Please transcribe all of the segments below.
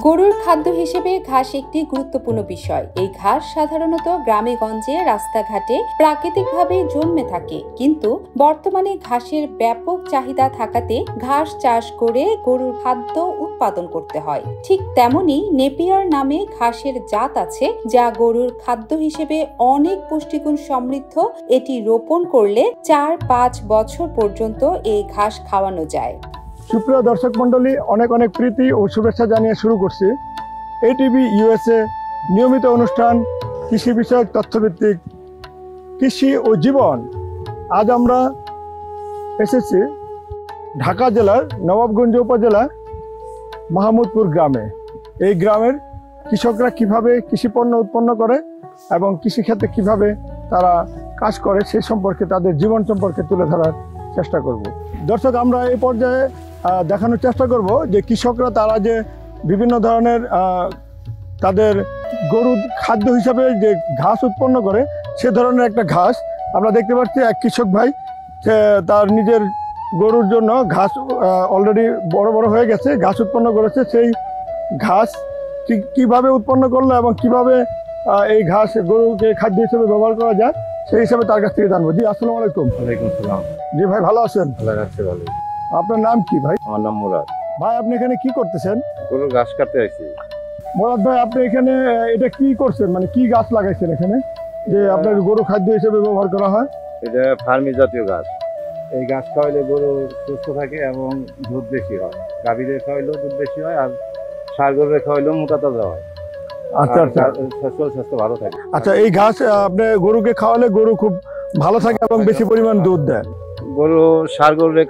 গরুর খাদ্য হিসেবে ঘাস একটি গুরুত্বপূর্ণ বিষয়। এই ঘাস সাধারণত গ্রামে গঞ্জে রাস্তাঘাটে প্রাকৃতিকভাবে জন্মে থাকে, কিন্তু বর্তমানে ঘাসের ব্যাপক চাহিদা থাকাতে ঘাস চাষ করে গরুর খাদ্য উৎপাদন করতে হয়। ঠিক তেমনি নেপিয়ার নামে ঘাসের জাত আছে, যা গরুর খাদ্য হিসেবে অনেক পুষ্টিগুণ সমৃদ্ধ। এটি রোপণ করলে 4-5 বছর পর্যন্ত এই ঘাস খাওয়ানো যায়। সুপ্রিয় দর্শক মণ্ডলী, অনেক অনেক প্রীতি ও শুভেচ্ছা জানিয়ে শুরু করছি এটিভি ইউএসএ নিয়মিত অনুষ্ঠান কৃষি বিষয়ক তথ্যভিত্তিক কৃষি ও জীবন। আজ আমরা এসেছি ঢাকা জেলার নবাবগঞ্জ উপজেলা মাহমুদপুর গ্রামে। এই গ্রামের কৃষকরা কিভাবে কৃষি পণ্য উৎপন্ন করে এবং কৃষিক্ষেত্রে কিভাবে তারা কাজ করে সেই সম্পর্কে, তাদের জীবন সম্পর্কে তুলে ধরার চেষ্টা করব। দর্শক, আমরা এই পর্যায়ে দেখানোর চেষ্টা করব যে কৃষকরা তারা যে বিভিন্ন ধরনের তাদের গরুর খাদ্য হিসাবে যে ঘাস উৎপন্ন করে, সে ধরনের একটা ঘাস আমরা দেখতে পাচ্ছি। এক কৃষক ভাই তার নিজের গরুর জন্য ঘাস অলরেডি বড় বড় হয়ে গেছে, ঘাস উৎপন্ন করেছে। সেই ঘাস কিভাবে উৎপন্ন করলো এবং কিভাবে এই ঘাস গরুকে খাদ্য হিসেবে ব্যবহার করা যায় সেই হিসাবে তার কাছ থেকে জানবো। জি, আসসালামু আলাইকুম। ওয়ালাইকুম আসসালাম। জি ভাই, ভালো আছেন? ভালো আছি। ভালো। আপনার নাম কি ভাই? আমার নাম মুরাদ। ভাই, আপনি এখানে কি করতেছেন? গরুর ঘাস কাটতে আসছি। মুরাদ ভাই, আপনি এখানে এটা কি করছেন, মানে কি গাছ লাগাইছেন এখানে যে আপনার গরু খাদ্য হিসেবে ব্যবহার করা হয়? এটা ফার্মি জাতীয় গাছ। এই গাছ খাওয়াইলে গরু সুস্থ থাকে এবং দুধ বেশি হয়। গাভীরে খাওয়াইলেও দুধ বেশি হয়, আর ষাঁড় গরুরে খাওয়াইলেও মোটা তাজা হয়। আচ্ছা আচ্ছা, স্বাস্থ্য ভালো থাকে। আচ্ছা, এই ঘাস আপনি গরুকে খাওয়ালে গরু খুব ভালো থাকে এবং বেশি পরিমাণ দুধ দেয়। গরু ষাঁড় গরুরে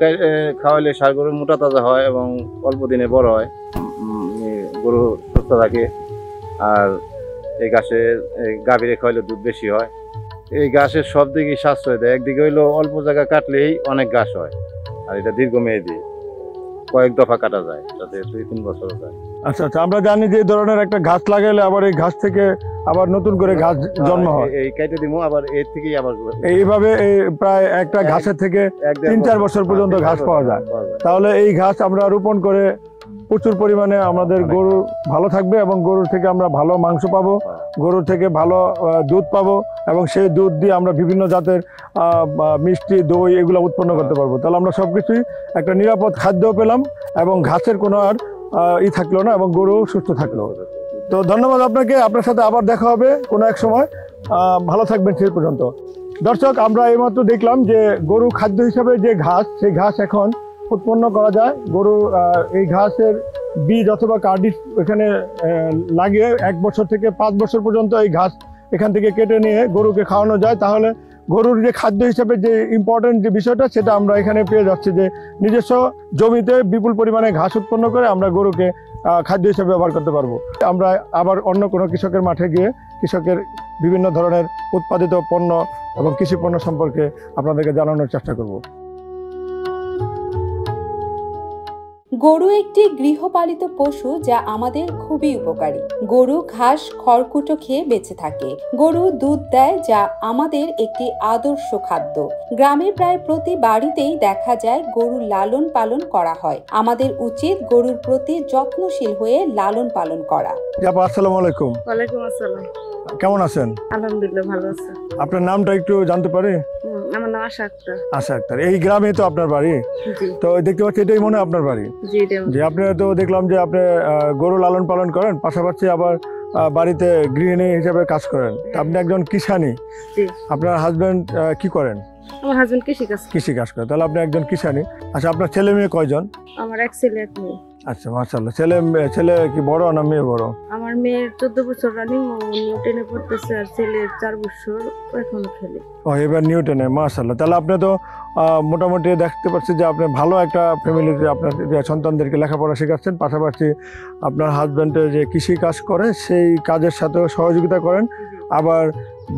খাওয়াইলে ষাঁড় গরু মোটা তাজা হয় এবং অল্প দিনে বড় হয়, গরু সুস্থ থাকে। আর এই ঘাসের গাভীরে খাওয়াইলে দুধ বেশি হয়। এই ঘাসের সব দিকেই সাশ্রয় দেয়। একদিকে হইলো অল্প জায়গা কাটলেই অনেক ঘাস হয়, আর এটা দীর্ঘমেয়াদী, কয়েক দফা কাটা যায়, যাতে 2-3 বছর যায়। আচ্ছা আচ্ছা, আমরা জানি যে এই ধরনের একটা ঘাস লাগাইলে আবার এই ঘাস থেকে আবার নতুন করে ঘাস জন্ম হয়। এই কেটে দিব, আবার এর থেকেই আবার এইভাবে প্রায় একটা ঘাসের থেকে 3-4 বছর পর্যন্ত ঘাস পাওয়া যায়। তাহলে এই ঘাস আমরা রোপণ করে প্রচুর পরিমাণে আমাদের গরু ভালো থাকবে এবং গরুর থেকে আমরা ভালো মাংস পাবো, গরুর থেকে ভালো দুধ পাবো এবং সেই দুধ দিয়ে আমরা বিভিন্ন জাতের মিষ্টি, দই এগুলো উৎপন্ন করতে পারবো। তাহলে আমরা সবকিছুই একটা নিরাপদ খাদ্যও পেলাম এবং ঘাসের কোনো আর থাকলো না এবং গরু সুস্থ থাকলো। তো ধন্যবাদ আপনাকে। আপনার সাথে আবার দেখা হবে কোনো এক সময়। ভালো থাকবেন সেই পর্যন্ত। দর্শক, আমরা এইমাত্র দেখলাম যে গরু খাদ্য হিসাবে যে ঘাস, সেই ঘাস এখন উৎপন্ন করা যায়। গরু এই ঘাসের বীজ অথবা কার্ডিস এখানে লাগিয়ে 1 বছর থেকে 5 বছর পর্যন্ত এই ঘাস এখান থেকে কেটে নিয়ে গরুকে খাওয়ানো যায়। তাহলে গরুর যে খাদ্য হিসাবে যে ইম্পর্টেন্ট যে বিষয়টা, সেটা আমরা এখানে পেয়ে যাচ্ছি যে নিজস্ব জমিতে বিপুল পরিমাণে ঘাস উৎপন্ন করে আমরা গরুকে খাদ্য হিসেবে ব্যবহার করতে পারবো। আমরা আবার অন্য কোনো কৃষকের মাঠে গিয়ে কৃষকের বিভিন্ন ধরনের উৎপাদিত পণ্য এবং কৃষি পণ্য সম্পর্কে আপনাদেরকে জানানোর চেষ্টা করব। গরু একটি গৃহপালিত পশু যা আমাদের খুবই উপকারী। গরু ঘাস, খড়কুটো খেয়ে বেঁচে থাকে। গরু দুধ দেয়, যা আমাদের একটি আদর্শ খাদ্য। গ্রামে প্রায় প্রতি বাড়িতেই দেখা যায় গরু লালন পালন করা হয়। আমাদের উচিত গরুর প্রতি যত্নশীল হয়ে লালন পালন করা। আসসালামু আলাইকুম। ওয়ালাইকুম আসসালাম। কেমন আছেন? আলহামদুলিল্লাহ, ভালো আছি। আপনার নামটা একটু জানতে পারি? আমার নাম আশা আক্তার। আশা আক্তার। এই গ্রামে তো আপনার বাড়ি? জি। তো দেখতে পাচ্ছি এটাই মনে হয় আপনার বাড়ি? জি। যে আপনি তো দেখলাম যে আপনি গরু লালন পালন করেন, পাশাপাশি আবার বাড়িতে গৃহিণী হিসেবে কাজ করেন। আপনি একজন কিষানী। জি। আপনার হাজবেন্ড কি করেন? আমার হাজবেন্ড কৃষি কাজ করে। তাহলে আপনি একজন কিষানী। আচ্ছা, আপনার ছেলে মেয়ে কয়জন? আমার এক ছেলে এক মেয়ে। আচ্ছা, মাশাআল্লাহ। ছেলে কি বড় না মেয়ে বড়? আমার মেয়ের 14 বছর রানিং, ও নিউটনে পড়তেছে, আর ছেলের 4 বছর, এখনো খেলে। ও, এবার নিউটনে। মাশাআল্লাহ। তাহলে আপনি তো মোটামুটি দেখতে পাচ্ছি যে আপনি ভালো একটা ফ্যামিলিতে আপনার সন্তানদেরকে লেখাপড়া শেখাচ্ছেন, পাশাপাশি আপনার হাজব্যান্ডের যে কৃষি কাজ করে সেই কাজের সাথেও সহযোগিতা করেন, আবার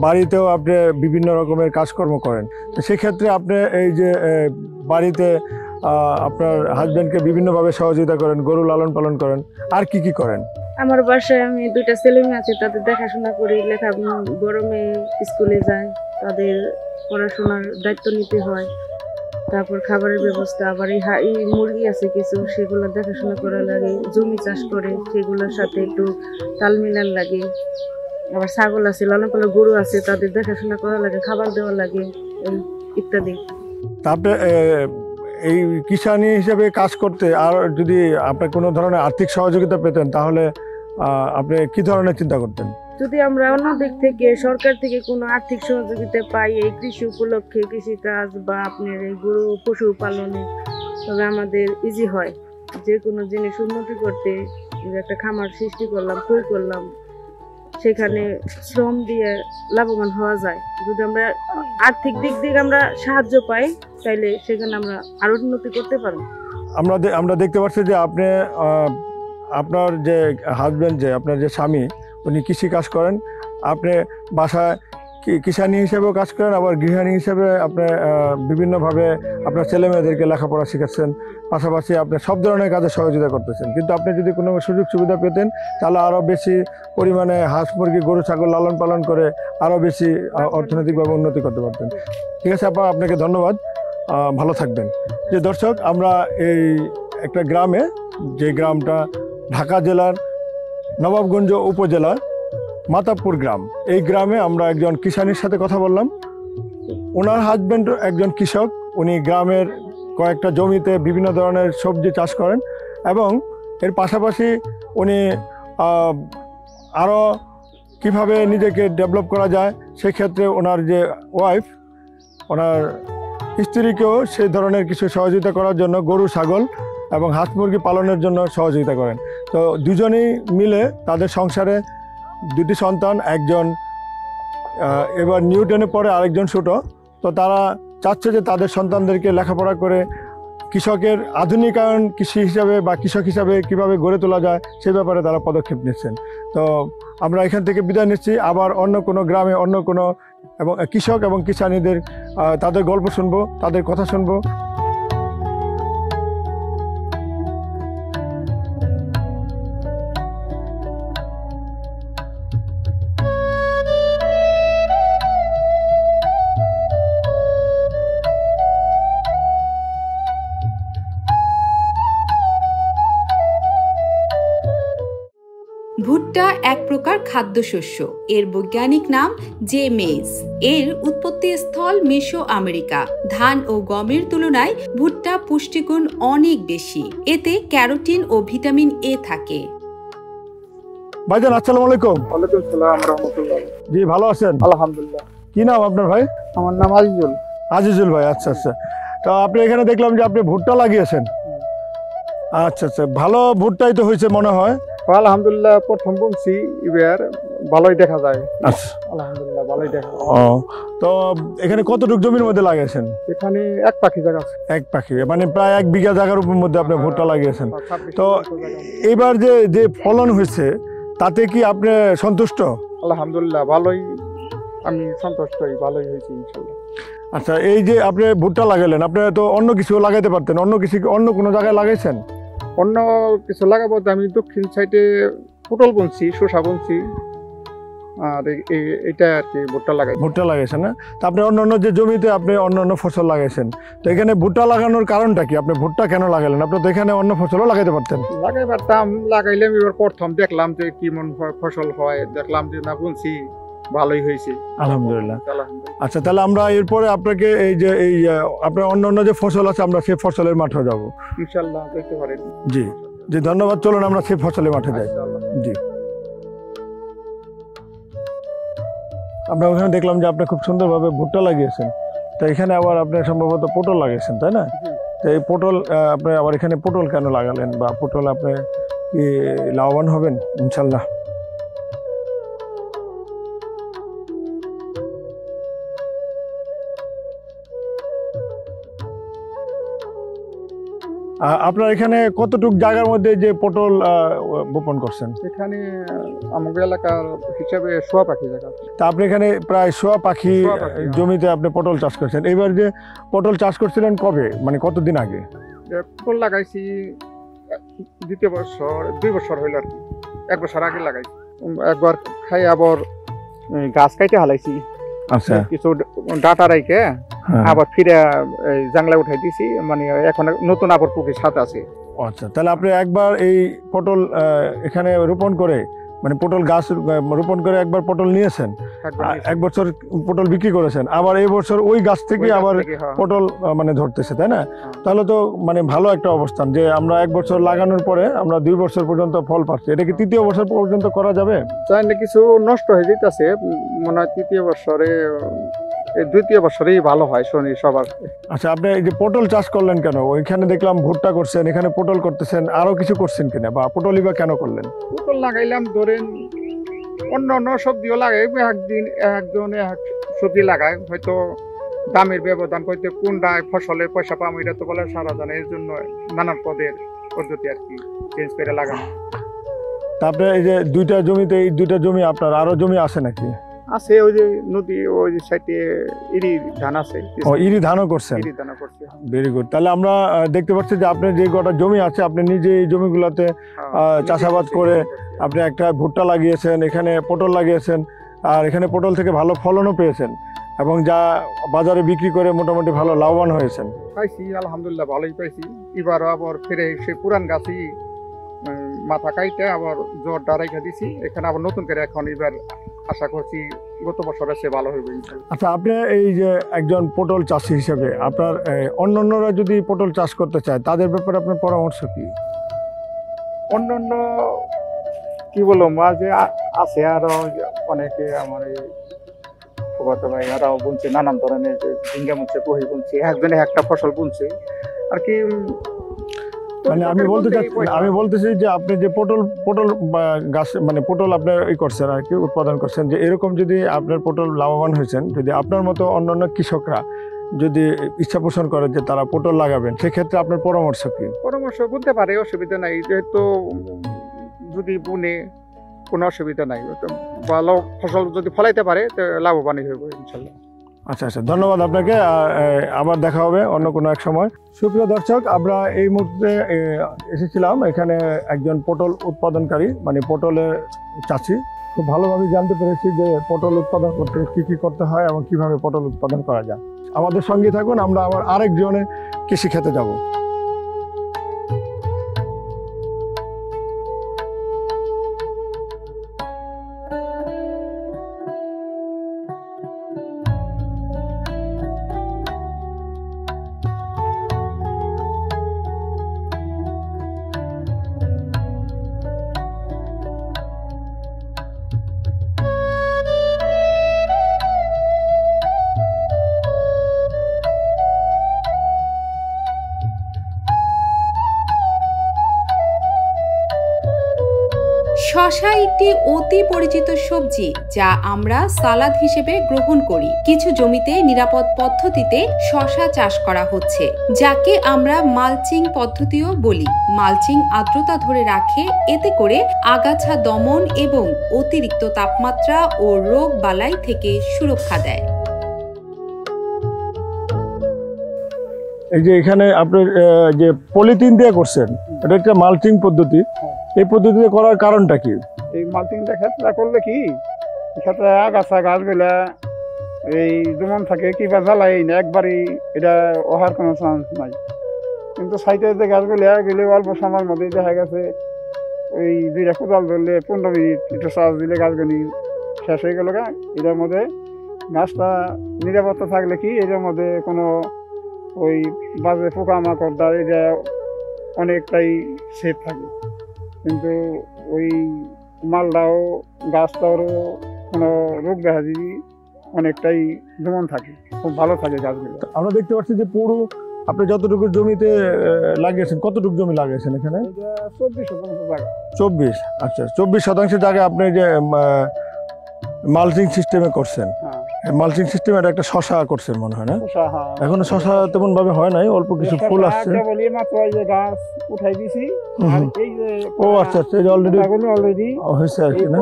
বাড়িতেও আপনি বিভিন্ন রকমের কাজকর্ম করেন। তো সেক্ষেত্রে আপনি এই যে বাড়িতে আপনার হাজব্যান্ডকে বিভিন্নভাবে সহযোগিতা করেন, গরু লালন পালন করেন, আর কি কি করেন? আমার বাসায় আমি 2টা ছেলে মেয়ে আছে, তাদের দেখাশোনা করি। বড় মেয়ে স্কুলে যায়, তাদের পড়াশোনার দায়িত্ব নিতে হয়। তারপর খাবারের ব্যবস্থা, আবার এই মুরগি আছে কিছু, সেগুলো দেখাশোনা করা লাগে। জমি চাষ করে সেগুলোর সাথে একটু তাল মিলান লাগে। আবার ছাগল আছে, লালন পালন গরু আছে, তাদের দেখাশোনা করা লাগে, খাবার দেওয়া লাগে, ইত্যাদি। তারপরে এই কিষানি হিসেবে কাজ করতে আর যদি আপনি কোনো ধরনের আর্থিক সহযোগিতা পেতেন তাহলে আপনি কি ধরনের চিন্তা করতেন? যদি আমরা অন্য দিক থেকে সরকার থেকে কোনো আর্থিক সহযোগিতা পাই এই কৃষি উপলক্ষে, কৃষিকাজ বা আপনার এই গরু পশু পালনে, তবে আমাদের ইজি হয় যে কোনো জিনিস উন্নতি করতে। একটা খামার সৃষ্টি করলাম, তৈরি করলাম, সেখানে শ্রম দিয়ে লাভবান হওয়া যায়। যদি আমরা আর্থিক দিক থেকে আমরা সাহায্য পাই তাইলে সেখানে আমরা আরো উন্নতি করতে পারবো। আমরা দেখতে পাচ্ছি যে আপনি আপনার যে হাজবেন্ড, যে আপনার যে স্বামী, উনি কৃষি কাজ করেন। আপনি বাসায় কিষানি হিসেবেও কাজ করেন, আবার গৃহিণী হিসেবে আপনি বিভিন্নভাবে আপনার ছেলে মেয়েদেরকে লেখাপড়া শেখাচ্ছেন, পাশাপাশি আপনি সব ধরনের কাজে সহযোগিতা করতেছেন। কিন্তু আপনি যদি কোনো সুযোগ সুবিধা পেতেন তাহলে আরও বেশি পরিমাণে হাঁস মুরগি গরু ছাগল লালন পালন করে আরও বেশি অর্থনৈতিকভাবে উন্নতি করতে পারতেন। ঠিক আছে আপা, আপনাকে ধন্যবাদ, ভালো থাকবেন। যে দর্শক, আমরা এই একটা গ্রামে, যে গ্রামটা ঢাকা জেলার নবাবগঞ্জ উপজেলার মাতাবপুর গ্রাম, এই গ্রামে আমরা একজন কিষানির সাথে কথা বললাম। ওনার হাজব্যান্ড একজন কৃষক, উনি গ্রামের কয়েকটা জমিতে বিভিন্ন ধরনের সবজি চাষ করেন এবং এর পাশাপাশি উনি আরও কীভাবে নিজেকে ডেভেলপ করা যায় সেক্ষেত্রে ওনার যে ওয়াইফ, ওনার স্ত্রীকেও সেই ধরনের কিছু সহযোগিতা করার জন্য গরু ছাগল এবং হাঁস মুরগি পালনের জন্য সহযোগিতা করেন। তো দুজনেই মিলে তাদের সংসারে দুটি সন্তান, একজন এবার নিউটনে পড়ে, আরেকজন ছোটো। তো তারা চাচ্ছে যে তাদের সন্তানদেরকে লেখাপড়া করে কৃষকের আধুনিকায়ন কৃষি হিসাবে বা কৃষক হিসাবে কীভাবে গড়ে তোলা যায় সে ব্যাপারে তারা পদক্ষেপ নিচ্ছেন। তো আমরা এখান থেকে বিদায় নিচ্ছি, আবার অন্য কোনো গ্রামে অন্য কোনো এবং কৃষক এবং কিষানীদের তাদের গল্প শুনবো, তাদের কথা শুনবো। ভুট্টা এক প্রকার খাদ্যশস্য। এর বৈজ্ঞানিক নাম জে মেজ। এর উৎপত্তি স্থল মেসো আমেরিকা। ধান ও গমের তুলনায় ভুট্টা পুষ্টিগুণ অনেক বেশি। এতে ক্যারোটিন ও ভিটামিন এ থাকে। ভাইজান আসসালামু আলাইকুম। ওয়ালাইকুম সালাম রাহমাতুল্লাহ। জি, ভালো আছেন? আলহামদুলিল্লাহ। কি নাম আপনার ভাই? আমার নাম আজিজুল। আজিজুল ভাই, আচ্ছা আচ্ছা। তো আপনি এখানে দেখলাম যে আপনি ভুট্টা লাগিয়েছেন। আচ্ছা আচ্ছা, ভালো ভুট্টাই তো হয়েছে মনে হয়। আলহামদুলিল্লাহ, প্রথম বুনছি, এবার ভালোই দেখা যায়। আচ্ছা, আলহামদুলিল্লাহ ভালোই দেখা যায়। ও, তো এখানে কতটুকু জমির মধ্যে লাগিয়েছেন? এখানে এক পাখি জায়গা আছে। এক পাখি মানে প্রায় 1 বিঘা জায়গার উপর মধ্যে আপনি ভুট্টা লাগিয়েছেন। 26 তো শতাংশ জায়গা। এবার যে ফলন হয়েছে তাতে কি আপনি সন্তুষ্ট? আলহামদুলিল্লাহ ভালোই, আমি সন্তুষ্টই, ভালোই হয়েছে ইনশাআল্লাহ। আচ্ছা, এই যে আপনি ভুট্টা লাগালেন, আপনি তো অন্য কিছু লাগাইতে পারতেন, অন্য কোনো জায়গায় লাগাইছেন? অন্য কিছু লাগাবো, আমি দক্ষিণ সাইডে পটল বুনছি, শসা বুনছি, আর এটা আর কি ভুট্টা লাগাই। ভুট্টা লাগাইছেন না? তা আপনি অন্য যে জমিতে আপনি অন্য ফসল লাগাইছেন, তো এখানে ভুট্টা লাগানোর কারণটা কি? আপনি ভুট্টা কেন লাগালেন? আপনি তো এখানে অন্য ফসলও লাগাইতে পারতেন। লাগাই পারতাম, লাগাইলাম। এবার প্রথম দেখলাম যে কেমন ফসল হয়, দেখলাম যে না বুনছি ভালোই হয়েছে আলহামদুলিল্লাহ। আলহামদুলিল্লাহ। আচ্ছা, তাহলে আমরা এরপরে আপনাকে এই আপনার অন্য যে ফসল আছে আমরা সেই ফসলের মাঠে যাব ইনশাআল্লাহ, দেখতে পারেন। জি জি, ধন্যবাদ। চলুন আমরা সেই ফসলের মাঠে যাই। জি, আমরা ওখানে দেখলাম যে আপনি খুব সুন্দরভাবে ভুট্টা লাগিয়েছেন। তো এখানে আবার আপনি সম্ভবত পটল লাগিয়েছেন, তাই না? তো এই পটল আপনি আবার এখানে পটল কেন লাগালেন, বা পটল আপনি কি লাভবান হবেন ইনশাল্লাহ? আপনার এখানে কতটুক জায়গার মধ্যে যে পটল বপন করছেন? এখানে আমাদের এলাকার হিসাবে শোয়া পাখি জায়গা। তা আপনি এখানে প্রায় শোয়া পাখি জমিতে আপনি পটল চাষ করছেন। এবার যে পটল চাষ করছিলেন কবে, মানে কতদিন আগে? পটল লাগাইছি দ্বিতীয় বছর, 2 বছর হইল আর কি। 1 বছর আগে লাগাইছি। একবার খাই আবার গাছ কাইতে হালাইছি, আচ্ছা কিছু ডাটা রাইখে হ্যাঁ। আবার ফিরে এই জাংলা উঠাই দিছি, মানে এখন নতুন আবার পুকুর সাথে আছে। আচ্ছা, তাহলে আপনি একবার এই পটল এখানে রোপণ করে, মানে পটল গাছ রোপণ করে একবার পটল নিয়েছেন, এক বছর পটল বিক্রি করেছেন, আবার এই বছর ওই গাছ থেকে আবার পটল মানে ধরতেছে, তাই না? তাহলে তো মানে ভালো একটা অবস্থান যে আমরা এক বছর লাগানোর পরে আমরা 2 বছর পর্যন্ত ফল পাচ্ছি। এটা কি 3য় বছর পর্যন্ত করা যাবে? জানি না, কিছু নষ্ট হয়ে যেতেছে, মনে হয় 3য় বছরে, এই 2য় বছরেই ভালো হয় শুনি সবার। আচ্ছা, আপনি এই যে পটল চাষ করলেন কেন? ওইখানে দেখলাম ভুট্টা করছেন, এখানে পটল করতেছেন, আরো কিছু করছেন কিনা, বা পটলই বা কেন করলেন? পটল লাগাইলাম, ধরেন অন্য অন্য সবজিও লাগাই, একজন এক সবজি লাগায়, হয়তো দামের ব্যবধান হইতে কোনটায় ফসলের পয়সা পাম এটা তো বলে সারা জানে, এর জন্য নানান পদ্ধতি আর কি চেঞ্জ করে লাগানো। তারপরে এই যে 2টা জমিতে, এই 2টা জমি আপনার, আরো জমি আছে নাকি? আছে, ওই যে নদী ওই সাইডে ইরি ধান আছে। ও, ইরি ধানও করছেন? ইরি ধান করছে। Very good. তাহলে আমরা দেখতে পাচ্ছি যে আপনার যে গোটা জমি আছে, আপনি নিজে এই জমিগুলোতে চাষাবাদ করে আপনি একটা ভুট্টা লাগিয়েছেন, এখানে পটল লাগিয়েছেন, আর এখানে পটল থেকে ভালো ফলনও পেয়েছেন, এবং যা বাজারে বিক্রি করে মোটামুটি ভালো লাভবান হয়েছেন। পাইছি, আলহামদুলিল্লাহ ভালোই পাইছি। এবার আবার ফিরে সে পুরান গাছই মাথা কাইটে আবার জ্বর ডারাইখা দিছি, এখানে আবার নতুন করে এখন এবার আশা করছি গত বছরের চেয়ে ভালো হইবে। আচ্ছা, আপনি এই যে একজন পটল চাষি হিসেবে আপনার অন্যান্যরা যদি পটল চাষ করতে চায়, তাদের ব্যাপারে আপনার পরামর্শ কি? অন্যান্য কি বলবো, মাঝে আছে আরো অনেকে, আমার এই ফুফাতো ভাই আরও বুনছে, নানান ধরনের ঝিঙ্গা বুনছে, কহি বুনছে, একজনে একটা ফসল বুনছে আর কি। মানে আমি বলতেছি যে আপনি যে পটল গাছ, মানে পটল আপনার করছেন আর কি, উৎপাদন করছেন, যে এরকম যদি আপনার পটল লাভবান হয়েছেন, যদি আপনার মতো অন্যান্য কৃষকরা যদি ইচ্ছা পোষণ করে যে তারা পটল লাগাবেন, সেক্ষেত্রে আপনার পরামর্শ কি? পরামর্শ বলতে পারে, অসুবিধা নাই, যেহেতু যদি বুনে কোনো অসুবিধা নাই, ভালো ফসল যদি ফলাইতে পারে তো লাভবানই হইব ইনশাল্লাহ। আচ্ছা আচ্ছা, ধন্যবাদ আপনাকে। আবার দেখা হবে অন্য কোনো এক সময়। সুপ্রিয় দর্শক, আমরা এই মুহূর্তে এসেছিলাম এখানে একজন পটল উৎপাদনকারী, মানে পটলের চাষি। খুব ভালোভাবে জানতে পেরেছি যে পটল উৎপাদন করতে কি কি করতে হয় এবং কিভাবে পটল উৎপাদন করা যায়। আমাদের সঙ্গে থাকুন, আমরা আবার আরেকজনের কৃষি ক্ষেতে যাব। শসা একটি অতি পরিচিত সবজি যা আমরা সালাদ হিসেবে গ্রহণ করি। কিছু জমিতে নিরাপদ পদ্ধতিতে শসা চাষ করা হচ্ছে, যাকে আমরা মালচিং পদ্ধতিও বলি। মালচিং আর্দ্রতা ধরে রাখে, এতে করে আগাছা দমন এবং অতিরিক্ত তাপমাত্রা ও রোগ বালাই থেকে সুরক্ষা দেয়। এই যে এখানে আপনার যে পলিথিন দিয়ে করছেন, এটা একটা মালচিং পদ্ধতি। এই পদ্ধতিতে করার কারণটা কি? এই মালচিংটা ক্ষেত্রে করলে কি, ক্ষেত্রে আগাছা গাছগুলা এই যেমন থাকে কিবা জ্বালাই না, একবারই এটা ওহার কোনো চান্স নাই। কিন্তু সাইডে যে গাছগুলা গেলে অল্প সময়ের মধ্যে দেখা গেছে ওই 2টা কোদাল ধরলে 15 মিনিট একটু চার্জ দিলে গাছগুলি শেষ হয়ে গেল। এটার মধ্যে গাছটা নিরাপত্তা থাকলে কি, এটার মধ্যে কোনো ওই বাজে পোকামাকড় দ্বারা এটা অনেকটাই সেফ থাকে। কিন্তু ওই মালটাও গাছটারও কোনো রোগ দেখা দিবি অনেকটাই যেমন থাকে, খুব ভালো থাকে গাছগুলো। আমরা দেখতে পাচ্ছি যে পুরো আপনি যতটুকু জমিতে লাগিয়েছেন, কতটুকু জমি লাগিয়েছেন এখানে? 24% জায়গা। 24, আচ্ছা 24% জায়গায় আপনি যে মালচিং সিস্টেমে করছেন, মালচিং সিস্টেমে একটা শসা করছেন মনে হয় না? এখনো শসা তেমন ভাবে হয় নাই, অল্প কিছু ফুল আসছে। ও আচ্ছা আচ্ছা, অলরেডি হয়েছে আর কি না?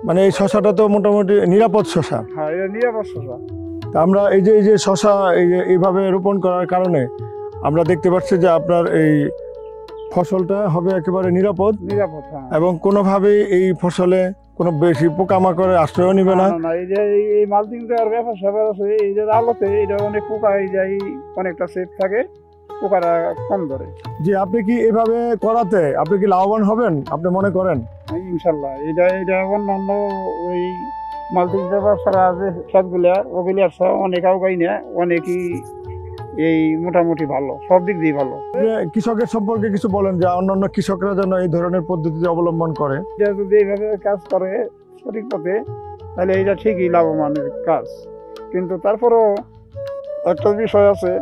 মানে এই শসাটা তো মোটামুটি নিরাপদ শসা। হ্যাঁ, এটা নিরাপদ শসা। আমরা এই যে শসা এইভাবে রোপণ করার কারণে আমরা দেখতে পাচ্ছি যে আপনার এই ফসলটা হবে একেবারে নিরাপদ নিরাপদ। হ্যাঁ। এবং কোনোভাবেই এই ফসলে কোনো বেশি পোকামাকড়ের আশ্রয় নিবে না। না, এই যে এই মালচিং দেওয়ার ব্যাপার স্যাপার আছে, এই যে আলোতে এটা অনেক পোকা হয়ে যায়, অনেকটা সেফ থাকে, পোকাটা কম ধরে। যে আপনি কি এভাবে করাতে আপনি কি লাভবান হবেন আপনি মনে করেন? ইনশাল্লাহ এটা অন্যান্য ওই মালচিং পেপার ছাড়া যে ক্ষেতগুলা ওগুলি অনেক আগাই না, অনেকই এই মোটামুটি ভালো, সব দিক দিয়ে ভালো। যে কৃষকের সম্পর্কে কিছু বলেন যে অন্যান্য কৃষকরা যেন এই ধরনের পদ্ধতি অবলম্বন করে। এটা যদি এইভাবে কাজ করে সঠিক পথে, তাহলে এটা ঠিকই লাভবানের কাজ। কিন্তু তারপরেও একটা বিষয় আছে,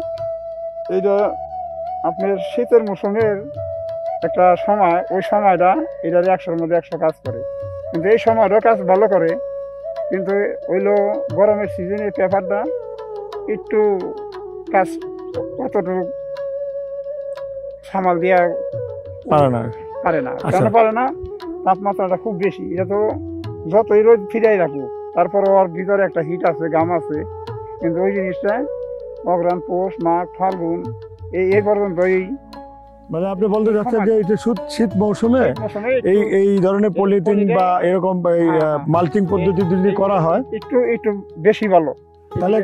এইটা আপনার শীতের মৌসুমের একটা সময়, ওই সময়টা এটার 100-র মধ্যে 100 কাজ করে, কিন্তু এই সময়টা কাজ ভালো করে। কিন্তু হইলো গরমের সিজনে পেপারটা একটু কাজ কতটুকু সামাল দিয়া পারে না। পারে না। আচ্ছা। কেন পারে না? তাপমাত্রাটা খুব বেশি। এটা তো যতই রোদ ফিরাই রাখুক, তারপরে ওর ভিতরে একটা হিট আছে, গাম আছে, কিন্তু ওই জিনিসটা অগ্রহায়ণ, পৌষ, মাঘ, ফাল্গুন এই পর্যন্ত মানে আপনি বলতে চাচ্ছেন যে এই যে শীত মৌসুমে এই ধরনের পলিথিন বা এরকম মালচিং পদ্ধতি যদি করা হয় একটু বেশি ভালো। তাহলে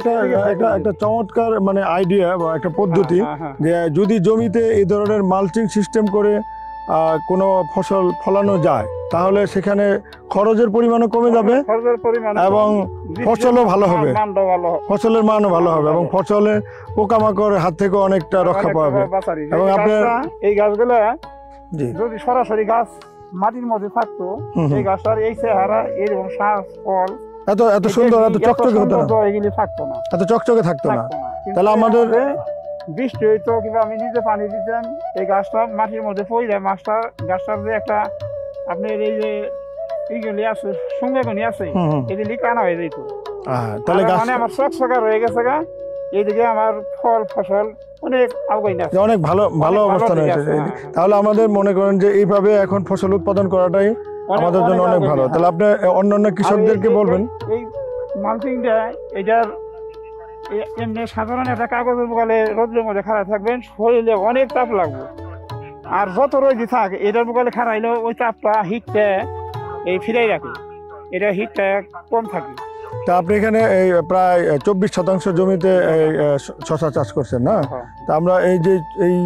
একটা চমৎকার মানে আইডিয়া বা একটা পদ্ধতি, যে যদি জমিতে এই ধরনের মালচিং সিস্টেম করে কোনো ফসল ফলানো যায় তাহলে সেখানে খরচের পরিমাণও কমে যাবে এবং ফসলও ভালো হবে, ফসলের মানও ভালো হবে এবং ফসলের পোকামাকড়ের হাত থেকে অনেকটা রক্ষা পাবে। এবং আপনার এই গাছগুলা যদি সরাসরি গাছ মাটির মধ্যে থাকতো, এই গাছটার এই চেহারা, এরকম শ্বাস, ফল এত সুন্দর, এত চকচকে হতো না, এগুলি থাকতো না, এত চকচকে থাকতো না। তাহলে আমাদের বৃষ্টি হইতো কিংবা আমি নিজে পানি দিতাম, এই গাছটা মাটির মধ্যে পড়ে গাছটার যে একটা আপনার এই যে এইগুলি আছে, সঙ্গেগুলি আছে, এগুলি কানা হয়ে যেত। তাহলে মানে আমার চকচকা রয়ে গেছে গা, এইদিকে আমার ফল ফসল অনেক আগাই না, অনেক ভালো অবস্থান হয়েছে। তাহলে আমাদের মনে করেন যে এইভাবে এখন ফসল উৎপাদন করাটাই আমাদের জন্য অনেক ভালো। তাহলে আপনি অন্যান্য কৃষকদেরকে বলবেন এই মালচিংটা, এটার এমনি সাধারণ একটা কাগজের বলে রোদ্রের মধ্যে খাড়া থাকবেন, শরীরে অনেক তাপ লাগবে, আর যত রোদই থাক এটার বলে খাড়াইলেও ওই তাপটা হিটটা এই ফিরাই রাখে, এটা হিটটা কম থাকে। তা আপনি এখানে এই প্রায় 24% জমিতে শশা চাষ করছেন না? তা আমরা এই যে এই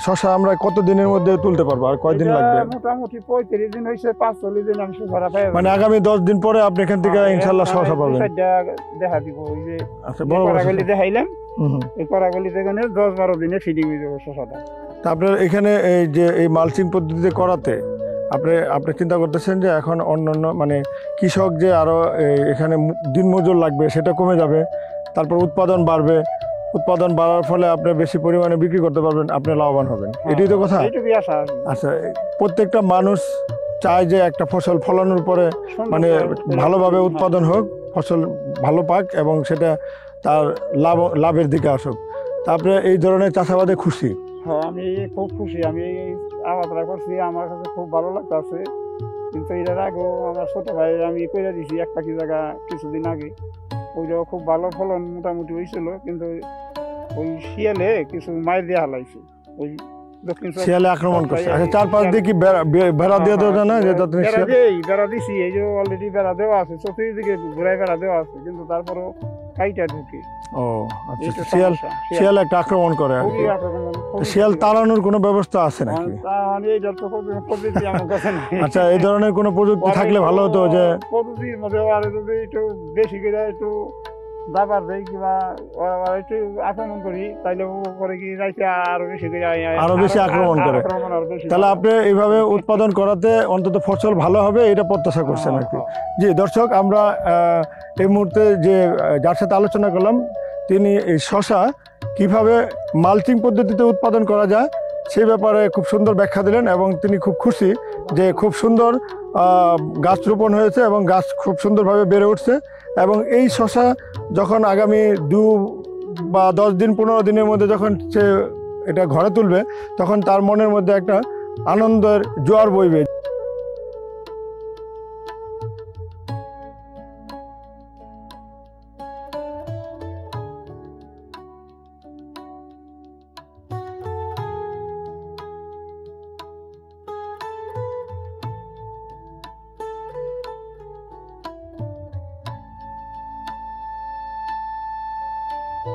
শশা আমরা কত দিনের মধ্যে তুলতে পারবো, আর কয়দিন লাগবে? মোটামুটি 35 দিন হয়েছে, 45 দিন আমি শশা পাই। মানে আগামী 10 দিন পরে আপনি এখান থেকে ইনশাআল্লাহ শশা পাবেন। দেখা দিব, ওই যে আচ্ছা, বড় করাগুলি দেখাইলাম, এই করাগুলি দেখেন 10-12 দিনে ফিটিং হয়ে যাবে শশাটা। তা আপনার এখানে এই যে এই মালচিং পদ্ধতিতে করাতে আপনি চিন্তা করতেছেন যে এখন অন্যান্য মানে কৃষক যে আরো এখানে দিনমজুর লাগবে সেটা কমে যাবে, তারপর উৎপাদন বাড়বে, উৎপাদন বাড়ার ফলে আপনি বেশি পরিমাণে বিক্রি করতে পারবেন, আপনি লাভবান হবেন, এটাই তো কথা। আচ্ছা, প্রত্যেকটা মানুষ চায় যে একটা ফসল ফলানোর পরে মানে ভালোভাবে উৎপাদন হোক, ফসল ভালো পাক এবং সেটা তার লাভের দিকে আসুক। তা আপনি এই ধরনের চাষাবাদে খুশি? হ্যাঁ, আমি খুব খুশি। আমি আবাদটা করছি, আমার কাছে খুব ভালো লাগতেছে। কিন্তু এটার আগেও আমার ছোট ভাই আমি করে দিছি একটা কি জায়গা কিছুদিন আগে, ওইটাও খুব ভালো ফলন মোটামুটি হয়েছিল, কিন্তু ওই শিয়ালে কিছু মাইর দিয়ে হালাইছে, ওই শিয়ালে আক্রমণ করছে। আচ্ছা, চারপাশ দিয়ে কি বেড়া দিয়ে দেওয়া যায় না? বেড়া দিছি, এই যে অলরেডি বেড়া দেওয়া আছে, চতুর্দিকে ঘুরাই বেড়া দেওয়া আছে, কিন্তু তারপরও কাইটা ঢুকে। ও আচ্ছা, শিয়াল একটা আক্রমণ করে আর কি। শিয়াল তাড়ানোর কোনো ব্যবস্থা আছে নাকি? আচ্ছা, এই ধরনের কোনো প্রযুক্তি থাকলে ভালো হতো, যে প্রযুক্তির মধ্যে যদি একটু বেশি করে একটু দাবার দেয় কিংবা একটু আক্রমণ করি, তাইলে করে কি আরো বেশি আক্রমণ করে। তাহলে আপনি এইভাবে উৎপাদন করাতে অন্তত ফসল ভালো হবে, এটা প্রত্যাশা করছেন আর কি। জি দর্শক, আমরা এই মুহূর্তে যে যার সাথে আলোচনা করলাম, তিনি এই শশা কিভাবে মালচিং পদ্ধতিতে উৎপাদন করা যায় সেই ব্যাপারে খুব সুন্দর ব্যাখ্যা দিলেন এবং তিনি খুব খুশি যে খুব সুন্দর গাছ রোপণ হয়েছে এবং গাছ খুব সুন্দরভাবে বেড়ে উঠছে। এবং এই শশা যখন আগামী 2 বা 10 দিন 15 দিনের মধ্যে যখন সে এটা ঘরে তুলবে, তখন তার মনের মধ্যে একটা আনন্দের জোয়ার বইবে। আসসালামু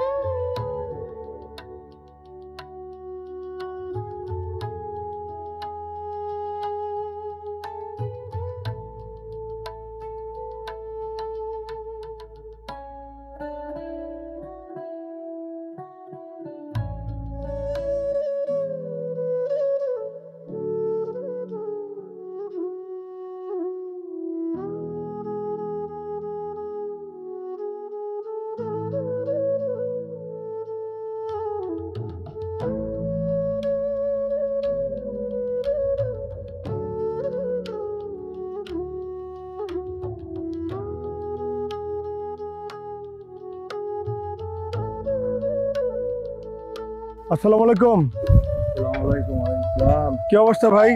আলাইকুম। কি অবস্থা ভাই,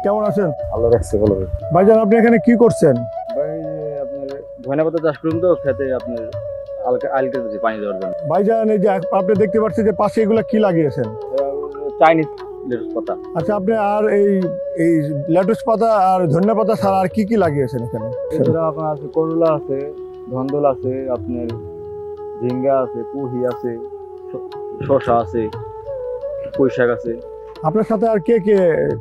কেমন আছেন? আল্লাহ রাখছে ভালো। ভাইজান আপনি এখানে কি করছেন? ভাই আপনার ধনে পাতা চাষ করুন তো খেতে, আপনার আলকে দিচ্ছি পানি দেওয়ার জন্য। ভাইজান এই যে আপনি দেখতে পাচ্ছেন যে পাশে এগুলা কি লাগিয়েছেন? চাইনিজ লেটুস পাতা। আচ্ছা, আপনি আর এই লেটুস পাতা আর ধনিয়া পাতা ছাড়া আর কি কি লাগিয়েছেন এখানে? এছাড়া আপনার আছে করলা আছে, ধন্দল আছে, আপনার ঝিঙ্গা আছে, পুহি আছে, শসা আছে, পুঁই শাক আছে। আপনার সাথে আর কে কে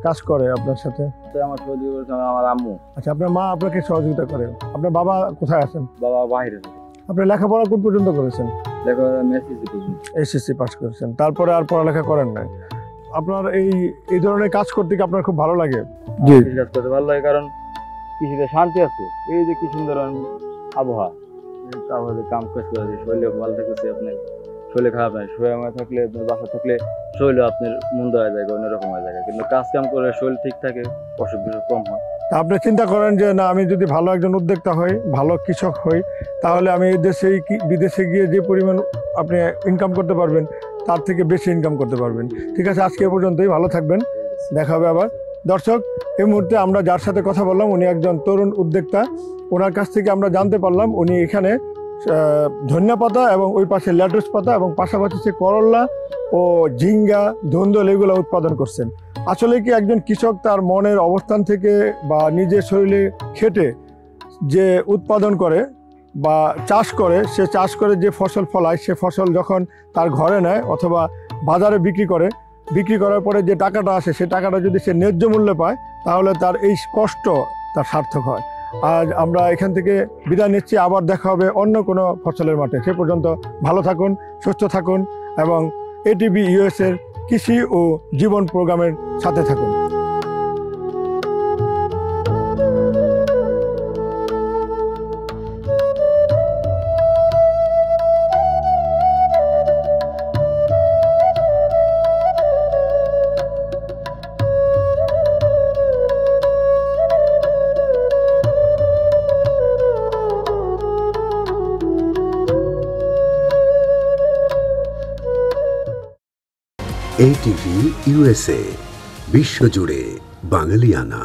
কাজ করে আপনার সাথে? আমার সহযোগী করেছে আমার আম্মু। আচ্ছা, আপনার মা আপনাকে সহযোগিতা করে। আপনার বাবা কোথায় আছেন? বাবা বাইরে থাকে। আপনি লেখাপড়া কোন পর্যন্ত করেছেন? দেখো মেসিসি পর্যন্ত। এসএসসি পাস করেছেন, তারপরে আর পড়ালেখা করেন নাই। আপনার এই ধরনের কাজ করতে কি আপনার খুব ভালো লাগে? জি। কৃষি কাজ করতে ভালো লাগে, কারণ কৃষিতে শান্তি আছে। এই যে কি সুন্দর আবহাওয়া, আবহাওয়াতে কাম কাজ করে শরীরে ভালো থাকতেছে, আপনার শরীরে খারাপ নাই। শরীরে থাকলে আপনার বাসা থাকলে শরীরে আপনার মন্দ হয়ে যায়, অন্যরকম হয়ে যায়। কিন্তু কাজ কাম করে শরীর ঠিক থাকে, অসুখ বিসুখ কম হয়। তা আপনি চিন্তা করেন যে না, আমি যদি ভালো একজন উদ্যোক্তা হই, ভালো কৃষক হই, তাহলে আমি এই দেশে বিদেশে গিয়ে যে পরিমাণ আপনি ইনকাম করতে পারবেন তার থেকে বেশি ইনকাম করতে পারবেন। ঠিক আছে, আজকে এ পর্যন্তই। ভালো থাকবেন, দেখা হবে আবার। দর্শক, এই মুহূর্তে আমরা যার সাথে কথা বললাম উনি একজন তরুণ উদ্যোক্তা। ওনার কাছ থেকে আমরা জানতে পারলাম উনি এখানে ধনিয়া পাতা এবং ওই পাশে লেটুস পাতা এবং পাশাপাশি সে করলা ও ঝিঙ্গা, ধুন্দল এগুলো উৎপাদন করছেন। আসলে কি একজন কৃষক তার মনের অবস্থান থেকে বা নিজের শরীরে খেটে যে উৎপাদন করে বা চাষ করে, সে চাষ করে যে ফসল ফলায়, সে ফসল যখন তার ঘরে নেয় অথবা বাজারে বিক্রি করার পরে যে টাকাটা আসে, সে টাকাটা যদি সে ন্যায্য মূল্যে পায়, তাহলে তার এই কষ্ট তার সার্থক হয়। আজ আমরা এখান থেকে বিদায় নিচ্ছি, আবার দেখা হবে অন্য কোনো ফসলের মাঠে। সে পর্যন্ত ভালো থাকুন, সুস্থ থাকুন এবং এটিভি ইউএস এর কৃষি ও জীবন প্রোগ্রামের সাথে থাকুন। এটিভি ইউএসএ, বিশ্বজুড়ে বাঙালিয়ানা।